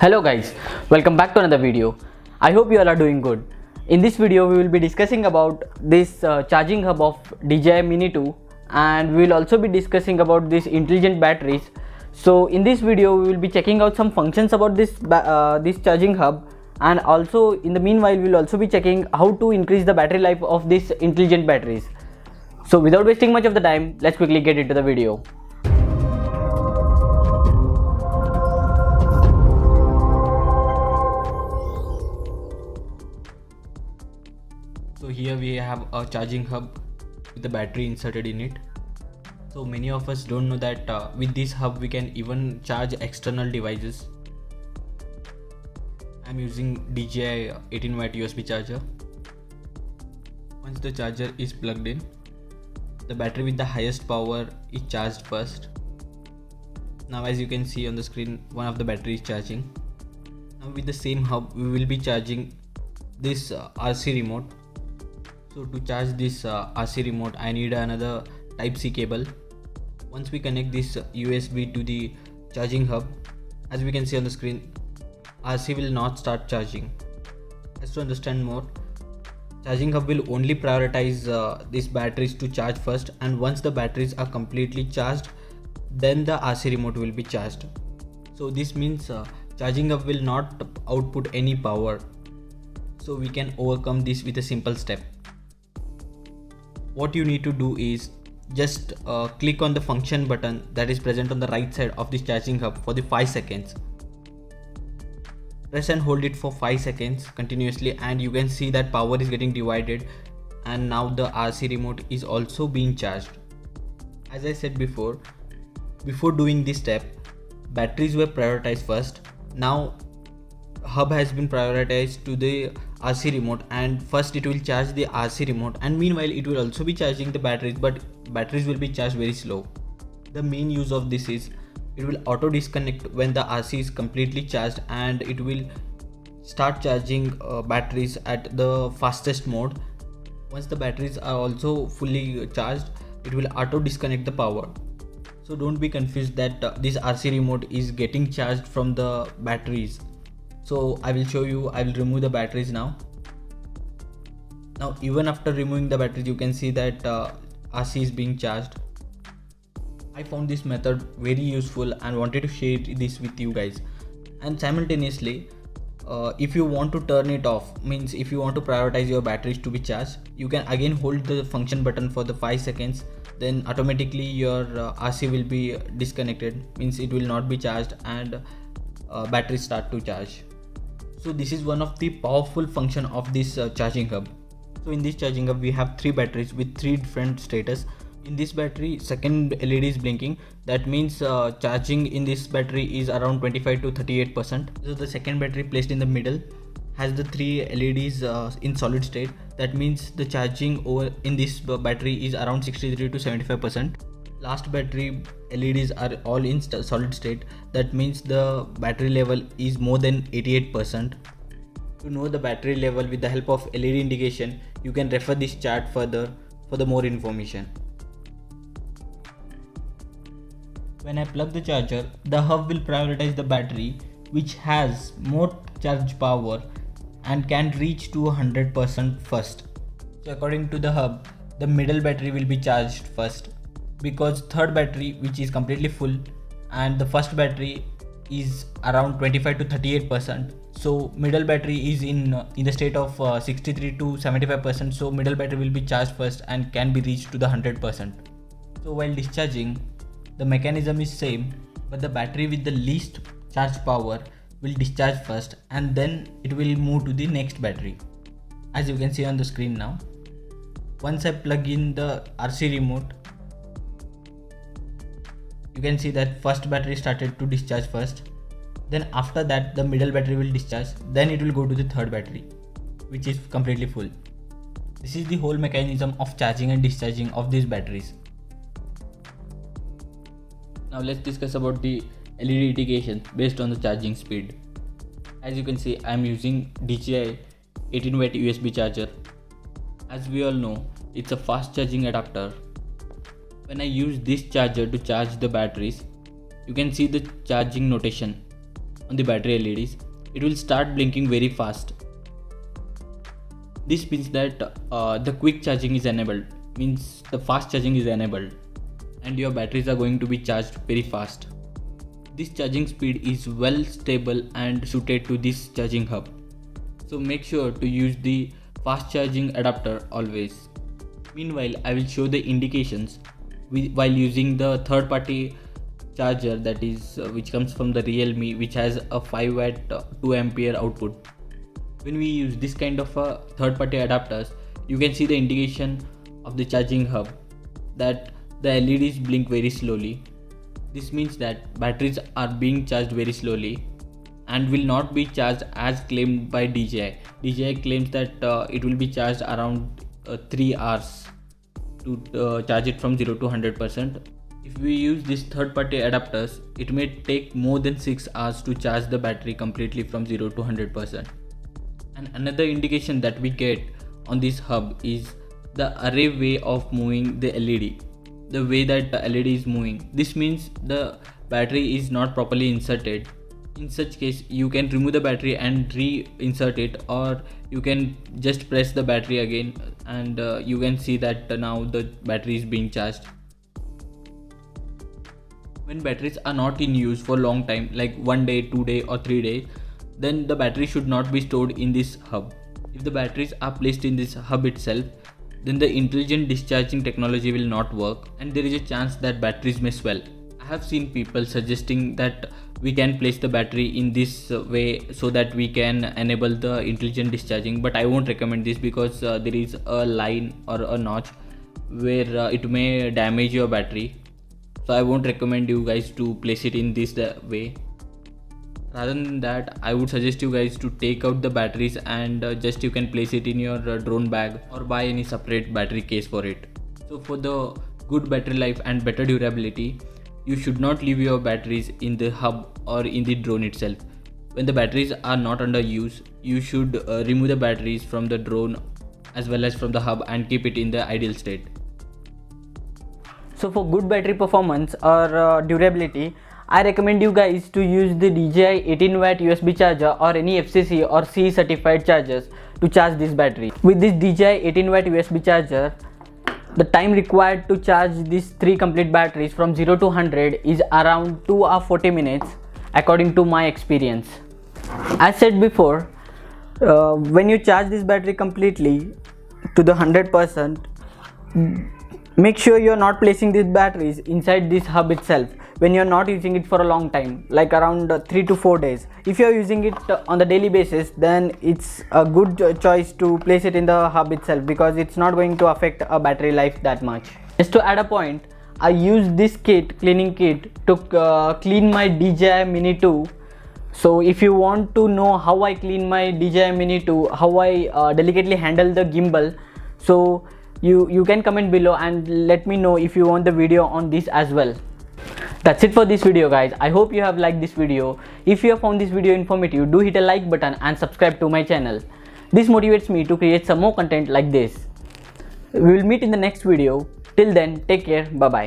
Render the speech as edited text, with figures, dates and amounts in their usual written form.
Hello guys, welcome back to another video. I hope you all are doing good. In this video we will be discussing about this charging hub of DJI Mini 2, and we will also be discussing about these intelligent batteries. So in this video we will be checking out some functions about this charging hub, and also in the meanwhile we will also be checking how to increase the battery life of these intelligent batteries. So without wasting much of the time, let's quickly get into the video. So here we have a charging hub with the battery inserted in it. So many of us don't know that with this hub we can even charge external devices. I'm using DJI 18 watt USB charger. Once the charger is plugged in, the battery with the highest power is charged first. Now as you can see on the screen, one of the battery is charging. Now with the same hub we will be charging this RC remote. So to charge this RC remote I need another Type-C cable. Once we connect this USB to the charging hub, as we can see on the screen, RC will not start charging. As to understand more, charging hub will only prioritize these batteries to charge first, and once the batteries are completely charged, then the RC remote will be charged. So this means charging hub will not output any power. So we can overcome this with a simple step. What you need to do is just click on the function button that is present on the right side of this charging hub for the 5 seconds. Press and hold it for 5 seconds continuously, and you can see that power is getting divided, and now the RC remote is also being charged. As I said before doing this step, batteries were prioritized first. Now hub has been prioritized to the RC remote, and first it will charge the RC remote, and meanwhile it will also be charging the batteries, but batteries will be charged very slow. The main use of this is it will auto disconnect when the RC is completely charged, and it will start charging batteries at the fastest mode. Once the batteries are also fully charged, it will auto disconnect the power. So don't be confused that this RC remote is getting charged from the batteries. So I will show you. I will remove the batteries now. Now even after removing the batteries, you can see that RC is being charged. I found this method very useful and wanted to share this with you guys. And simultaneously, if you want to turn it off, means if you want to prioritize your batteries to be charged, you can again hold the function button for the 5 seconds. Then automatically your RC will be disconnected, means it will not be charged, and batteries start to charge. So this is one of the powerful function of this charging hub. So in this charging hub we have 3 batteries with 3 different status. In this battery, second LED is blinking. That means charging in this battery is around 25 to 38%. So the second battery placed in the middle has the 3 LEDs in solid state. That means the charging over in this battery is around 63 to 75%. Last battery LEDs are all in solid state. That means the battery level is more than 88%. To know the battery level with the help of LED indication, you can refer this chart further for the more information. When I plug the charger, the hub will prioritize the battery which has more charge power and can reach to 100% first. So according to the hub, the middle battery will be charged first, because third battery, which is completely full, and the first battery is around 25 to 38%. So middle battery is in the state of 63 to 75%. So middle battery will be charged first and can be reached to the 100%. So while discharging, the mechanism is same, but the battery with the least charge power will discharge first, and then it will move to the next battery. As you can see on the screen now, once I plug in the RC remote, you can see that first battery started to discharge first. Then after that the middle battery will discharge, then it will go to the third battery which is completely full. This is the whole mechanism of charging and discharging of these batteries. Now let's discuss about the LED indications based on the charging speed. As you can see, I am using DJI 18 watt USB charger. As we all know, it's a fast charging adapter. When I use this charger to charge the batteries, you can see the charging notation on the battery LEDs, it will start blinking very fast. This means that the quick charging is enabled, means the fast charging is enabled, and your batteries are going to be charged very fast. This charging speed is well stable and suited to this charging hub. So make sure to use the fast charging adapter always. Meanwhile, I will show the indications while using the third party charger, that is which comes from the Realme, which has a 5 watt 2 ampere output. When we use this kind of third party adapters, you can see the indication of the charging hub that the LEDs blink very slowly. This means that batteries are being charged very slowly and will not be charged as claimed by DJI. DJI claims that it will be charged around 3 hours to charge it from 0 to 100%. If we use these third party adapters, it may take more than 6 hours to charge the battery completely from 0 to 100%. And another indication that we get on this hub is the array way of moving the LED. The way that the LED is moving. This means the battery is not properly inserted. In such case, you can remove the battery and reinsert it, or you can just press the battery again and you can see that now the battery is being charged. When batteries are not in use for a long time, like 1 day, 2 days or 3 days, then the battery should not be stored in this hub. If the batteries are placed in this hub itself, then the intelligent discharging technology will not work and there is a chance that batteries may swell. I have seen people suggesting that we can place the battery in this way so that we can enable the intelligent discharging, but I won't recommend this because there is a line or a notch where it may damage your battery. So I won't recommend you guys to place it in this way. Rather than that, I would suggest you guys to take out the batteries and just you can place it in your drone bag or buy any separate battery case for it. So for the good battery life and better durability, you should not leave your batteries in the hub or in the drone itself. When the batteries are not under use, you should remove the batteries from the drone as well as from the hub and keep it in the ideal state. So for good battery performance or durability, I recommend you guys to use the DJI 18 watt USB charger or any FCC or CE certified chargers to charge this battery. With this DJI 18 watt USB charger, the time required to charge these 3 complete batteries from 0 to 100 is around 2 or 40 minutes according to my experience. As said before, when you charge this battery completely to the 100%, make sure you are not placing these batteries inside this hub itself when you are not using it for a long time, like around 3 to 4 days. If you are using it on the daily basis, then it's a good choice to place it in the hub itself because it's not going to affect a battery life that much. Just to add a point, I use this cleaning kit to clean my DJI Mini 2. So if you want to know how I clean my DJI Mini 2, how I delicately handle the gimbal, so you can comment below and let me know if you want the video on this as well. That's it for this video guys. I hope you have liked this video. If you have found this video informative, do hit a like button and subscribe to my channel. This motivates me to create some more content like this. We will meet in the next video. Till then, take care. Bye bye.